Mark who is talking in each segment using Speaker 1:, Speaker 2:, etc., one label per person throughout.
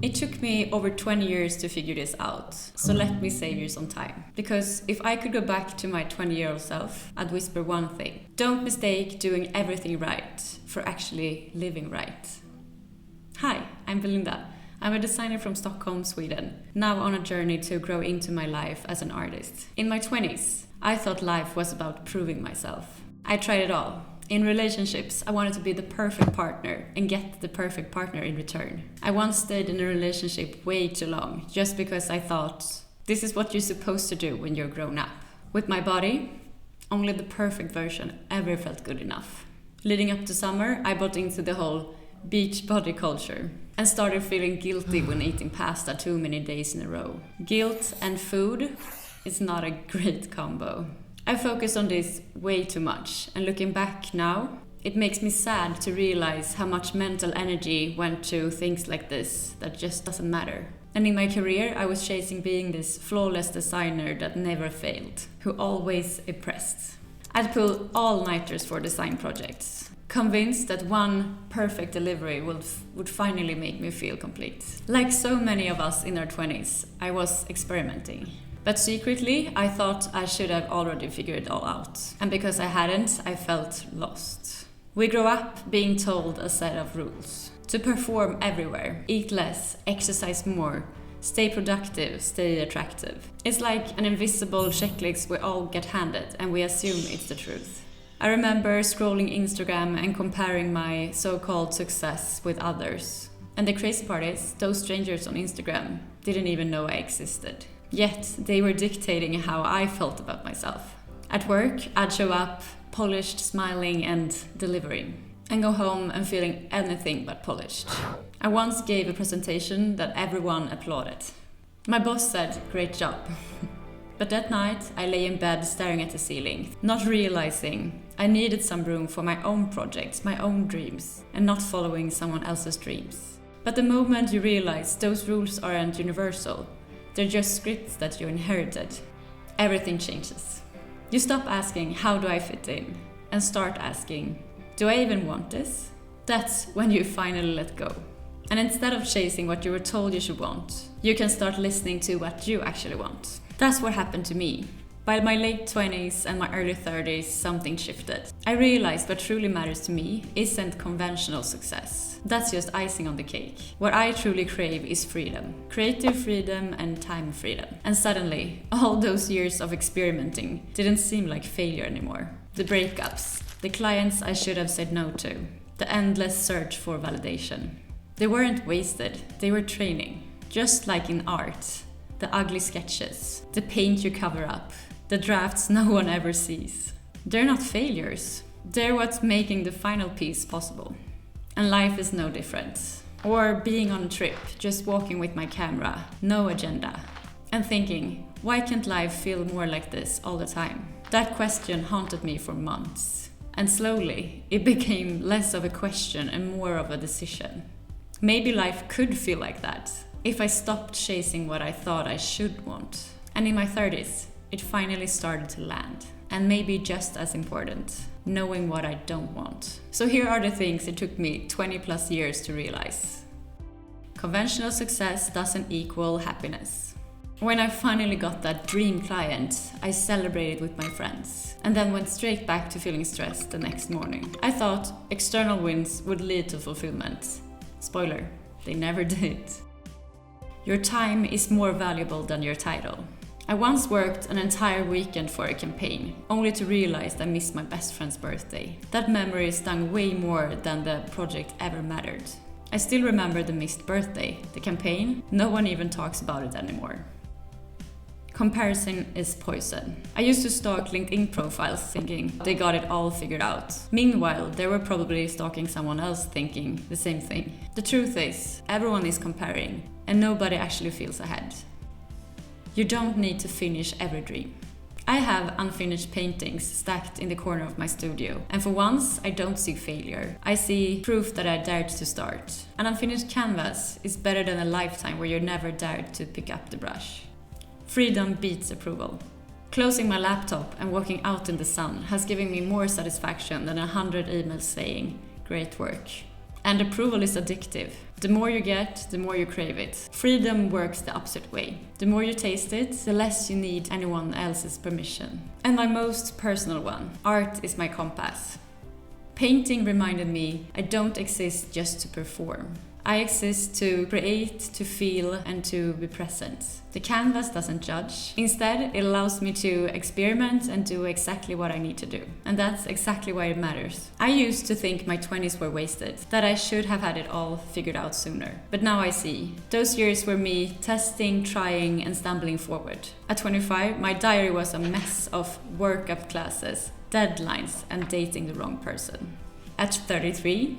Speaker 1: It took me over 20 years to figure this out, so let me save you some time. Because if I could go back to my 20-year-old self, I'd whisper one thing. Don't mistake doing everything right for actually living right. Hi, I'm Belinda. I'm a designer from Stockholm, Sweden, now on a journey to grow into my life as an artist. In my 20s, I thought life was about proving myself. I tried it all. In relationships, I wanted to be the perfect partner and get the perfect partner in return. I once stayed in a relationship way too long, just because I thought, this is what you're supposed to do when you're grown up. With my body, only the perfect version ever felt good enough. Leading up to summer, I bought into the whole beach body culture and started feeling guilty when eating pasta too many days in a row. Guilt and food is not a great combo. I focused on this way too much, and looking back now, it makes me sad to realize how much mental energy went to things like this that just doesn't matter. And in my career, I was chasing being this flawless designer that never failed, who always impressed. I'd pull all-nighters for design projects, convinced that one perfect delivery would finally make me feel complete. Like so many of us in our 20s, I was experimenting. But secretly, I thought I should have already figured it all out. And because I hadn't, I felt lost. We grow up being told a set of rules. To perform everywhere, eat less, exercise more, stay productive, stay attractive. It's like an invisible checklist we all get handed, and we assume it's the truth. I remember scrolling Instagram and comparing my so-called success with others. And the crazy part is, those strangers on Instagram didn't even know I existed. Yet, they were dictating how I felt about myself. At work, I'd show up, polished, smiling, and delivering, and go home and feeling anything but polished. I once gave a presentation that everyone applauded. My boss said, "Great job." But that night, I lay in bed staring at the ceiling, not realizing I needed some room for my own projects, my own dreams, and not following someone else's dreams. But the moment you realize those rules aren't universal, they're just scripts that you inherited, everything changes. You stop asking, how do I fit in? And start asking, do I even want this? That's when you finally let go. And instead of chasing what you were told you should want, you can start listening to what you actually want. That's what happened to me. By my late 20s and my early 30s, something shifted. I realized what truly matters to me isn't conventional success. That's just icing on the cake. What I truly crave is freedom. Creative freedom and time freedom. And suddenly, all those years of experimenting didn't seem like failure anymore. The breakups, the clients I should have said no to, the endless search for validation. They weren't wasted, they were training. Just like in art, the ugly sketches, the paint you cover up, the drafts no one ever sees. They're not failures. They're what's making the final piece possible. And life is no different. Or being on a trip, just walking with my camera, no agenda, and thinking, why can't life feel more like this all the time? That question haunted me for months. And slowly, it became less of a question and more of a decision. Maybe life could feel like that, if I stopped chasing what I thought I should want. And in my 30s, it finally started to land. And maybe just as important, knowing what I don't want. So here are the things it took me 20 plus years to realize. Conventional success doesn't equal happiness. When I finally got that dream client, I celebrated with my friends, and then went straight back to feeling stressed the next morning. I thought external wins would lead to fulfillment. Spoiler, they never did. Your time is more valuable than your title. I once worked an entire weekend for a campaign, only to realize I missed my best friend's birthday. That memory stung way more than the project ever mattered. I still remember the missed birthday. The campaign, no one even talks about it anymore. Comparison is poison. I used to stalk LinkedIn profiles thinking they got it all figured out. Meanwhile, they were probably stalking someone else thinking the same thing. The truth is, everyone is comparing, and nobody actually feels ahead. You don't need to finish every dream. I have unfinished paintings stacked in the corner of my studio, and for once I don't see failure. I see proof that I dared to start. An unfinished canvas is better than a lifetime where you never dared to pick up the brush. Freedom beats approval. Closing my laptop and walking out in the sun has given me more satisfaction than 100 emails saying, "Great work." And approval is addictive. The more you get, the more you crave it. Freedom works the opposite way. The more you taste it, the less you need anyone else's permission. And my most personal one, art is my compass. Painting reminded me I don't exist just to perform. I exist to create, to feel, and to be present. The canvas doesn't judge. Instead, it allows me to experiment and do exactly what I need to do. And that's exactly why it matters. I used to think my 20s were wasted, that I should have had it all figured out sooner. But now I see. Those years were me testing, trying, and stumbling forward. At 25, my diary was a mess of workup classes, deadlines, and dating the wrong person. At 33,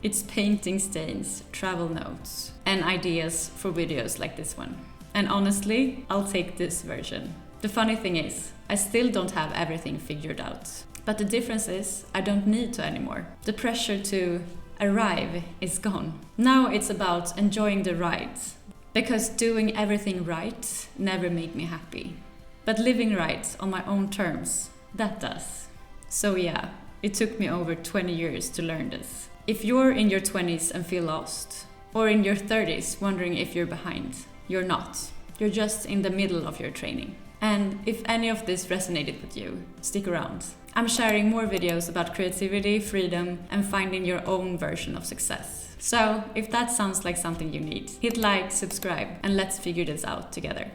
Speaker 1: it's painting stains, travel notes, and ideas for videos like this one. And honestly, I'll take this version. The funny thing is, I still don't have everything figured out. But the difference is, I don't need to anymore. The pressure to arrive is gone. Now it's about enjoying the ride. Because doing everything right never made me happy. But living right on my own terms, that does. So yeah, it took me over 20 years to learn this. If you're in your 20s and feel lost, or in your 30s wondering if you're behind, you're not. You're just in the middle of your training. And if any of this resonated with you, stick around. I'm sharing more videos about creativity, freedom, and finding your own version of success. So if that sounds like something you need, hit like, subscribe, and let's figure this out together.